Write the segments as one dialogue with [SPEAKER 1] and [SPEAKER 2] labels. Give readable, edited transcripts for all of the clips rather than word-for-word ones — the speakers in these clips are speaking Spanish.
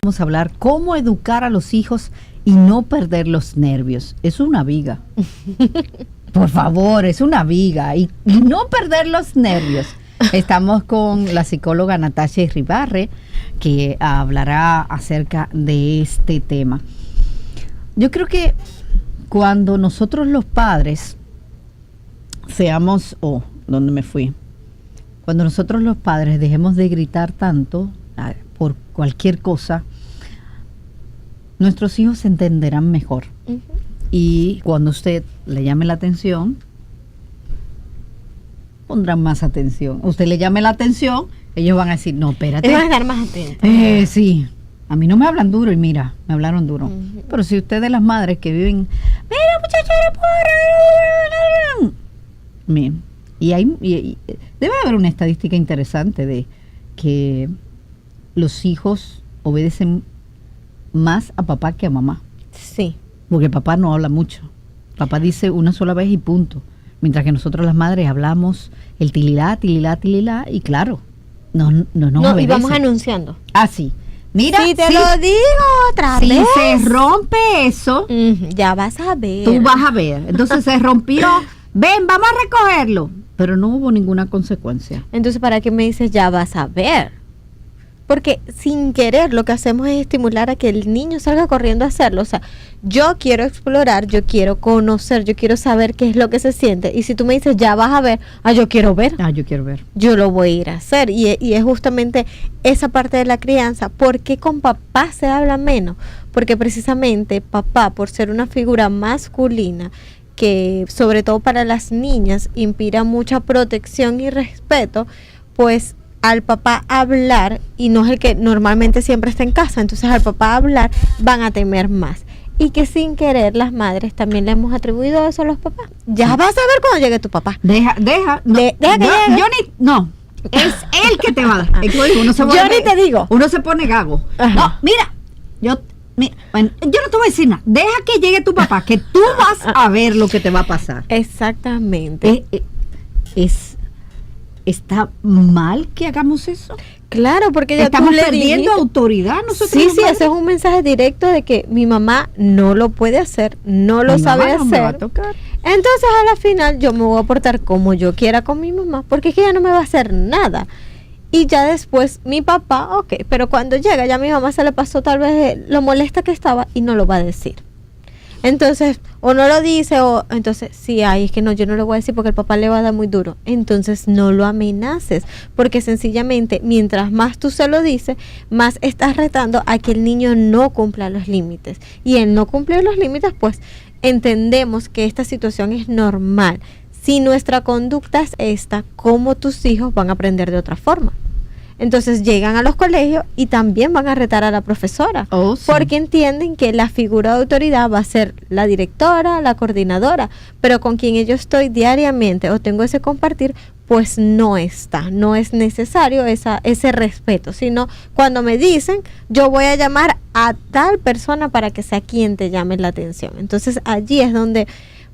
[SPEAKER 1] Vamos a hablar cómo educar a los hijos y no perder los nervios. Es una viga. Por favor, es una viga. Y no perder los nervios. Estamos con la psicóloga Natasha Iribarren, que hablará acerca de este tema. Yo creo que cuando nosotros los padres seamos, ¿dónde me fui? Cuando nosotros los padres dejemos de gritar tanto por cualquier cosa, nuestros hijos se entenderán mejor. Uh-huh. Y cuando usted le llame la atención, pondrán más atención. Usted le llame la atención, ellos van a decir, no, espérate.
[SPEAKER 2] Te van a estar más atentos.
[SPEAKER 1] Sí, a mí no me hablan duro y mira, me hablaron duro. Uh-huh. Pero si usted de las madres que viven, mira muchacha, miren, y debe haber una estadística interesante de que los hijos obedecen más a papá que a mamá.
[SPEAKER 2] Sí.
[SPEAKER 1] Porque papá no habla mucho. Papá dice una sola vez y punto. Mientras que nosotros las madres hablamos el tililá, tililá, tililá, y claro, no obedecen.
[SPEAKER 2] Y vamos anunciando.
[SPEAKER 1] Ah, sí. Mira,
[SPEAKER 2] si te lo digo otra vez.
[SPEAKER 1] Si se rompe eso,
[SPEAKER 2] ya vas a ver.
[SPEAKER 1] Tú vas a ver. Entonces se rompió. Ven, vamos a recogerlo. Pero no hubo ninguna consecuencia.
[SPEAKER 2] Entonces, ¿para qué me dices ya vas a ver? Porque sin querer lo que hacemos es estimular a que el niño salga corriendo a hacerlo. O sea, yo quiero explorar, yo quiero conocer, yo quiero saber qué es lo que se siente. Y si tú me dices, ya vas a ver, yo quiero ver.
[SPEAKER 1] Yo quiero ver.
[SPEAKER 2] Yo lo voy a ir a hacer. Y es justamente esa parte de la crianza. ¿Por qué con papá se habla menos? Porque precisamente papá, por ser una figura masculina, que sobre todo para las niñas inspira mucha protección y respeto, pues al papá hablar, y no es el que normalmente siempre está en casa, entonces al papá hablar van a temer más. Y que sin querer las madres también le hemos atribuido eso a los papás. Ya vas a ver cuando llegue tu papá.
[SPEAKER 1] Deja que llegue. No, es él que te va a dar. Yo
[SPEAKER 2] ni te digo.
[SPEAKER 1] Uno se pone gago. Ajá. No, mira, yo no te voy a decir nada. Deja que llegue tu papá, que tú vas a ver lo que te va a pasar.
[SPEAKER 2] Exactamente.
[SPEAKER 1] ¿Está mal que hagamos eso?
[SPEAKER 2] Claro, porque ya
[SPEAKER 1] estamos perdiendo autoridad nosotros.
[SPEAKER 2] Sí, ese es un mensaje directo de que mi mamá no lo puede hacer, no lo sabe hacer.
[SPEAKER 1] Me va a tocar.
[SPEAKER 2] Entonces a la final yo me voy a portar como yo quiera con mi mamá, porque es que ella no me va a hacer nada. Y ya después mi papá, pero cuando llega ya mi mamá se le pasó tal vez lo molesta que estaba y no lo va a decir. Entonces, o no lo dice, o entonces, sí, es que no, yo no lo voy a decir porque el papá le va a dar muy duro. Entonces, no lo amenaces, porque sencillamente, mientras más tú se lo dices, más estás retando a que el niño no cumpla los límites. Y el no cumplir los límites, pues, entendemos que esta situación es normal. Si nuestra conducta es esta, ¿cómo tus hijos van a aprender de otra forma? Entonces llegan a los colegios y también van a retar a la profesora, sí, porque entienden que la figura de autoridad va a ser la directora, la coordinadora, pero con quien yo estoy diariamente o tengo ese compartir, pues no es necesario ese respeto, sino cuando me dicen, yo voy a llamar a tal persona para que sea quien te llame la atención. Entonces allí es donde,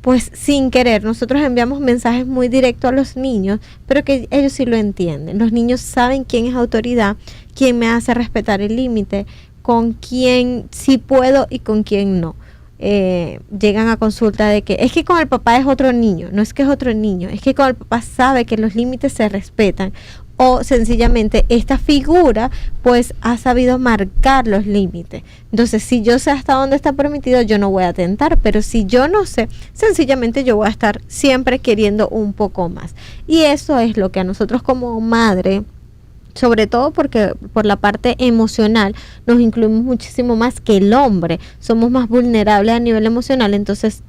[SPEAKER 2] pues sin querer, nosotros enviamos mensajes muy directos a los niños, pero que ellos sí lo entienden. Los niños saben quién es autoridad, quién me hace respetar el límite, con quién sí puedo y con quién no. Llegan a consulta de que es que con el papá es otro niño, no es que es otro niño, es que con el papá sabe que los límites se respetan. O sencillamente esta figura pues ha sabido marcar los límites. Entonces si yo sé hasta dónde está permitido, yo no voy a atentar, pero si yo no sé, sencillamente yo voy a estar siempre queriendo un poco más. Y eso es lo que a nosotros como madre, sobre todo porque por la parte emocional nos incluimos muchísimo más que el hombre, somos más vulnerables a nivel emocional, entonces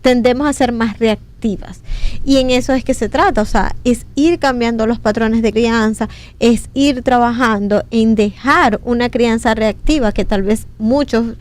[SPEAKER 2] tendemos a ser más reactivas, y en eso es que se trata, o sea, es ir cambiando los patrones de crianza, es ir trabajando en dejar una crianza reactiva, que tal vez muchos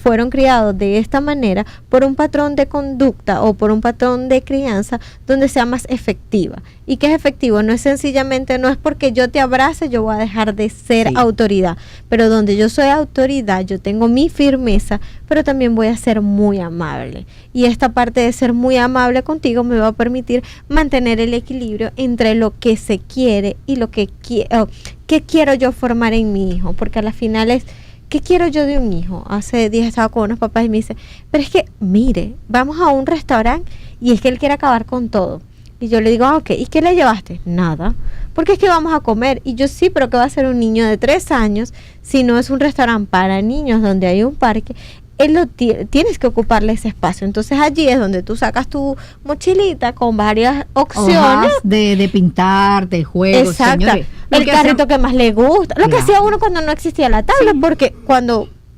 [SPEAKER 2] fueron criados de esta manera por un patrón de conducta o por un patrón de crianza donde sea más efectiva. ¿Y qué es efectivo? No es sencillamente, no es porque yo te abrace yo voy a dejar de ser autoridad, pero donde yo soy autoridad, yo tengo mi firmeza, pero también voy a ser muy amable. Y esta parte de ser muy amable contigo me va a permitir mantener el equilibrio entre lo que se quiere y lo que quiero yo formar en mi hijo, porque a la final es ¿qué quiero yo de un hijo? Hace días estaba con unos papás y me dice, pero es que, mire, vamos a un restaurante y es que él quiere acabar con todo. Y yo le digo, ok, ¿y qué le llevaste? Nada, porque es que vamos a comer. Y yo, sí, pero ¿qué va a ser un niño de 3 años si no es un restaurante para niños donde hay un parque? Él tienes que ocuparle ese espacio. Entonces allí es donde tú sacas tu mochilita con varias opciones.
[SPEAKER 1] Hojas de pintar, de juegos.
[SPEAKER 2] Exacto.
[SPEAKER 1] Señores,
[SPEAKER 2] El carrito que más le gusta. Lo que
[SPEAKER 1] Claro.
[SPEAKER 2] hacía uno cuando no existía la tablet,
[SPEAKER 1] Sí.
[SPEAKER 2] porque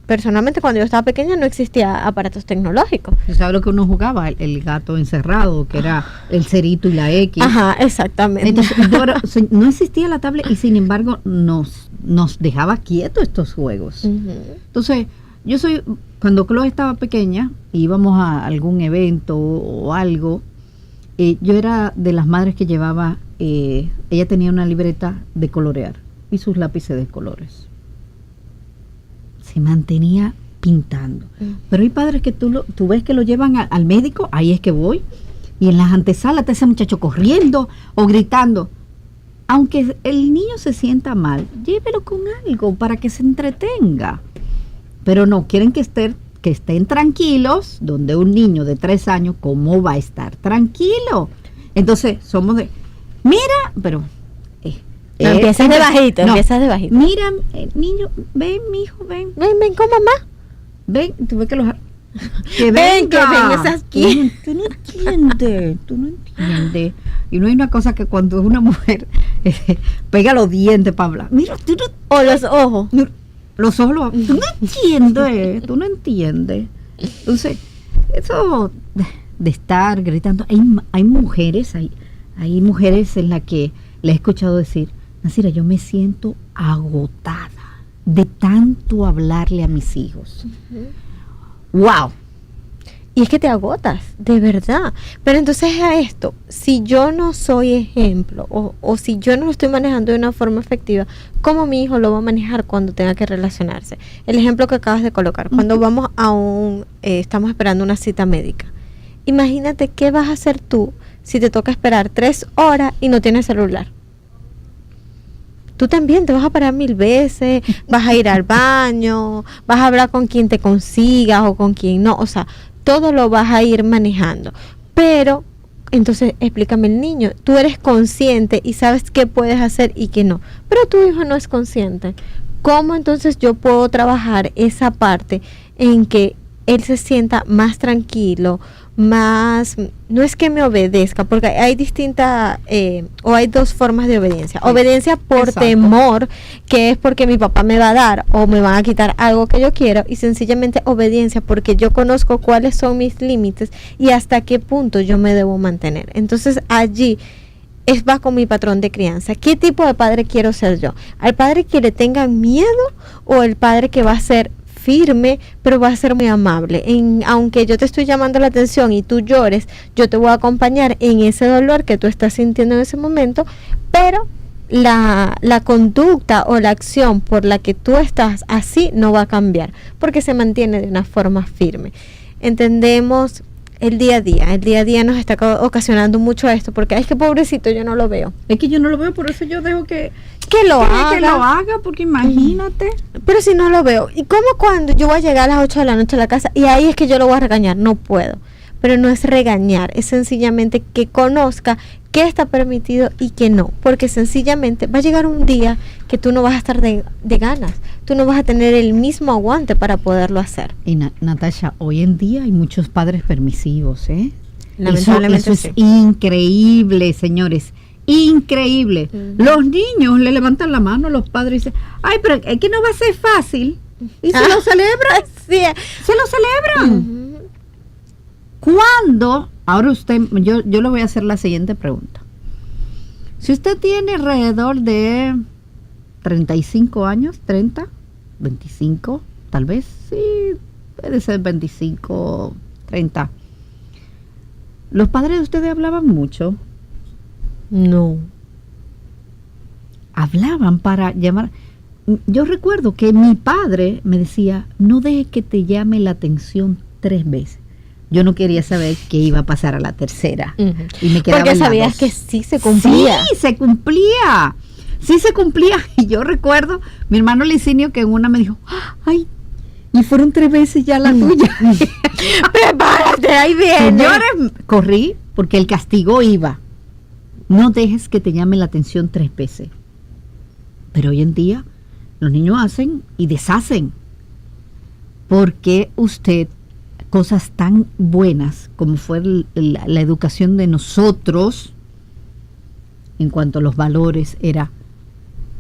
[SPEAKER 2] personalmente cuando yo estaba pequeña no existía aparatos tecnológicos.
[SPEAKER 1] ¿Sabes lo que uno jugaba? El gato encerrado, que era el cerito y la X.
[SPEAKER 2] Ajá, exactamente.
[SPEAKER 1] Entonces, no existía la tablet y sin embargo nos dejaba quietos estos juegos.
[SPEAKER 2] Ujú.
[SPEAKER 1] Entonces, cuando Chloe estaba pequeña, íbamos a algún evento o algo, yo era de las madres que llevaba, ella tenía una libreta de colorear y sus lápices de colores. Se mantenía pintando. Pero hay padres que tú ves que lo llevan al médico, ahí es que voy, y en las antesalas está ese muchacho corriendo o gritando. Aunque el niño se sienta mal, llévelo con algo para que se entretenga. Pero no, quieren que estén tranquilos, donde un niño de 3 años, ¿cómo va a estar tranquilo? Entonces, somos de, mira, pero...
[SPEAKER 2] No, empiezas de bajito,
[SPEAKER 1] no,
[SPEAKER 2] empiezas de bajito.
[SPEAKER 1] Mira, niño, ven, mijo, ven.
[SPEAKER 2] Ven con mamá.
[SPEAKER 1] Ven, tú ves que los... Que
[SPEAKER 2] Ven, que
[SPEAKER 1] venga.
[SPEAKER 2] vengas aquí.
[SPEAKER 1] Tú no entiendes. Y no hay una cosa que cuando una mujer pega los dientes para hablar. Mira,
[SPEAKER 2] O los ojos.
[SPEAKER 1] los ojos, tú no entiendes. Entonces, eso de estar gritando, hay mujeres en las que le he escuchado decir, Nasira, yo me siento agotada de tanto hablarle a mis hijos. ¡Wow!
[SPEAKER 2] Y es que te agotas, de verdad. Pero entonces a esto, si yo no soy ejemplo o si yo no lo estoy manejando de una forma efectiva, ¿cómo mi hijo lo va a manejar cuando tenga que relacionarse? El ejemplo que acabas de colocar, cuando vamos estamos esperando una cita médica. Imagínate qué vas a hacer tú si te toca esperar 3 horas y no tienes celular. Tú también te vas a parar 1000 veces, vas a ir al baño, vas a hablar con quien te consigas o con quien no, o sea, todo lo vas a ir manejando. Pero, entonces, explícame el niño, tú eres consciente y sabes qué puedes hacer y qué no, pero tu hijo no es consciente. ¿Cómo entonces yo puedo trabajar esa parte en que él se sienta más tranquilo, más, no es que me obedezca, porque hay distintas, o hay 2 formas de obediencia. Sí. Obediencia por
[SPEAKER 1] Exacto.
[SPEAKER 2] temor, que es porque mi papá me va a dar o me van a quitar algo que yo quiero, y sencillamente obediencia porque yo conozco cuáles son mis límites y hasta qué punto yo me debo mantener. Entonces allí va con mi patrón de crianza. ¿Qué tipo de padre quiero ser yo? ¿Al padre que le tenga miedo o el padre que va a ser firme, pero va a ser muy amable? Aunque yo te estoy llamando la atención y tú llores, yo te voy a acompañar en ese dolor que tú estás sintiendo en ese momento, pero la conducta o la acción por la que tú estás así no va a cambiar, porque se mantiene de una forma firme. Entendemos el día a día nos está ocasionando mucho esto, porque es que pobrecito, yo no lo veo.
[SPEAKER 1] Es que yo no lo veo, por eso yo dejo que
[SPEAKER 2] lo haga.
[SPEAKER 1] Que lo haga, porque imagínate.
[SPEAKER 2] Pero si no lo veo, ¿y cómo cuando yo voy a llegar a las 8 de la noche a la casa y ahí es que yo lo voy a regañar? No puedo. Pero no es regañar, es sencillamente que conozca qué está permitido y qué no, porque sencillamente va a llegar un día que tú no vas a estar de ganas, tú no vas a tener el mismo aguante para poderlo hacer.
[SPEAKER 1] Y Natasha, hoy en día hay muchos padres permisivos, ¿eh?
[SPEAKER 2] Lamentablemente
[SPEAKER 1] eso es increíble, señores, increíble. Los niños le levantan la mano a los padres y dicen, ay, pero es que no va a ser fácil. Y se lo celebran,
[SPEAKER 2] Sí.
[SPEAKER 1] se lo celebran. ¿Cuándo? Ahora yo le voy a hacer la siguiente pregunta. Si usted tiene alrededor de 35 años, 30, 25, tal vez, sí, puede ser 25, 30. ¿Los padres de ustedes hablaban mucho?
[SPEAKER 2] No.
[SPEAKER 1] Hablaban para llamar. Yo recuerdo que mi padre me decía, no dejes que te llame la atención 3 veces. Yo no quería saber qué iba a pasar a la tercera. Y me quedaba
[SPEAKER 2] porque
[SPEAKER 1] en la
[SPEAKER 2] sabías
[SPEAKER 1] 2.
[SPEAKER 2] que sí se cumplía.
[SPEAKER 1] Sí, se cumplía. sí se cumplía. Y yo recuerdo, mi hermano Licinio, que en una me dijo, ay, y fueron 3 veces ya la tuya.
[SPEAKER 2] Prepárate, ahí viene.
[SPEAKER 1] Señores, corrí porque el castigo iba. No dejes que te llame la atención 3 veces. Pero hoy en día los niños hacen y deshacen. Porque usted, cosas tan buenas como fue la educación de nosotros, en cuanto a los valores, era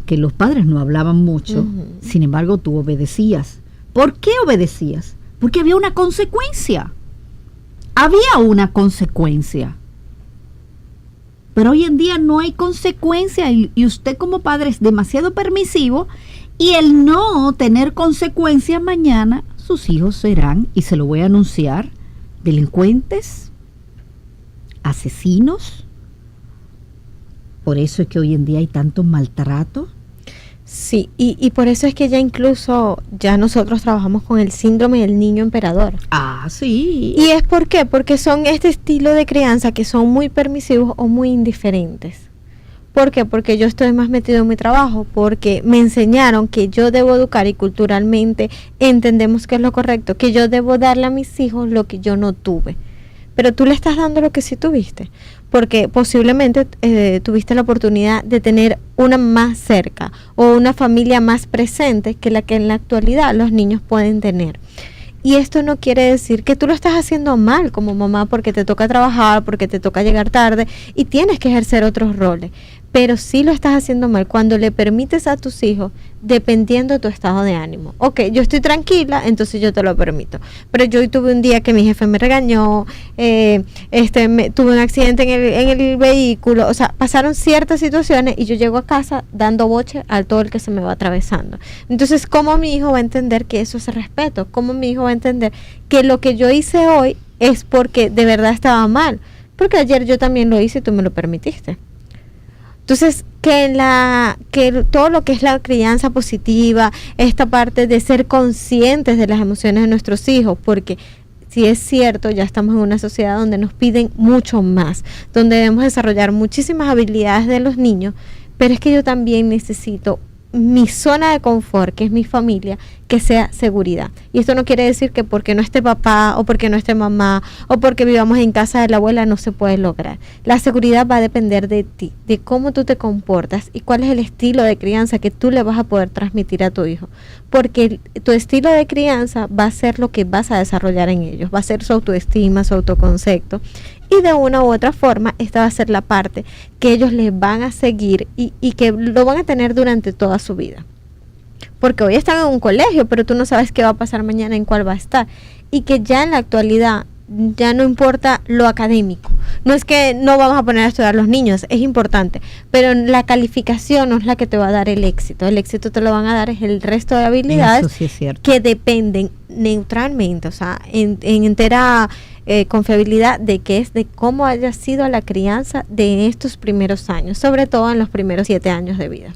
[SPEAKER 1] que los padres no hablaban mucho, sin embargo tú obedecías. ¿Por qué obedecías? Porque había una consecuencia. Había una consecuencia. Pero hoy en día no hay consecuencia y usted como padre es demasiado permisivo, y el no tener consecuencias mañana, sus hijos serán, y se lo voy a anunciar, delincuentes, asesinos. Por eso es que hoy en día hay tanto maltrato.
[SPEAKER 2] Sí, y por eso es que ya incluso ya nosotros trabajamos con el síndrome del niño emperador.
[SPEAKER 1] Ah, sí.
[SPEAKER 2] ¿Y es por qué? Porque son este estilo de crianza que son muy permisivos o muy indiferentes. ¿Por qué? Porque yo estoy más metido en mi trabajo, porque me enseñaron que yo debo educar y culturalmente entendemos que es lo correcto, que yo debo darle a mis hijos lo que yo no tuve. Pero tú le estás dando lo que sí tuviste, porque posiblemente tuviste la oportunidad de tener una más cerca o una familia más presente que la que en la actualidad los niños pueden tener. Y esto no quiere decir que tú lo estás haciendo mal como mamá porque te toca trabajar, porque te toca llegar tarde y tienes que ejercer otros roles. Pero sí lo estás haciendo mal cuando le permites a tus hijos dependiendo de tu estado de ánimo. Ok, yo estoy tranquila, entonces yo te lo permito. Pero yo hoy tuve un día que mi jefe me regañó, tuve un accidente en el vehículo, o sea, pasaron ciertas situaciones y yo llego a casa dando boche a todo el que se me va atravesando. Entonces, ¿cómo mi hijo va a entender que eso es respeto? ¿Cómo mi hijo va a entender que lo que yo hice hoy es porque de verdad estaba mal? Porque ayer yo también lo hice y tú me lo permitiste. Entonces, que todo lo que es la crianza positiva, esta parte de ser conscientes de las emociones de nuestros hijos, porque si es cierto, ya estamos en una sociedad donde nos piden mucho más, donde debemos desarrollar muchísimas habilidades de los niños, pero es que yo también necesito mi zona de confort, que es mi familia, que sea seguridad. Y esto no quiere decir que porque no esté papá o porque no esté mamá o porque vivamos en casa de la abuela no se puede lograr. La seguridad va a depender de ti, de cómo tú te comportas y cuál es el estilo de crianza que tú le vas a poder transmitir a tu hijo. Porque tu estilo de crianza va a ser lo que vas a desarrollar en ellos, va a ser su autoestima, su autoconcepto. Y de una u otra forma, esta va a ser la parte que ellos les van a seguir y que lo van a tener durante toda su vida. Porque hoy están en un colegio, pero tú no sabes qué va a pasar mañana, en cuál va a estar. Y que ya en la actualidad ya no importa lo académico. No es que no vamos a poner a estudiar los niños, es importante. Pero la calificación no es la que te va a dar el éxito. El éxito te lo van a dar es el resto de habilidades.
[SPEAKER 1] Eso sí es cierto.
[SPEAKER 2] Que dependen neutralmente, o sea, en entera confiabilidad de que es de cómo haya sido la crianza de estos primeros años, sobre todo en los primeros 7 años de vida.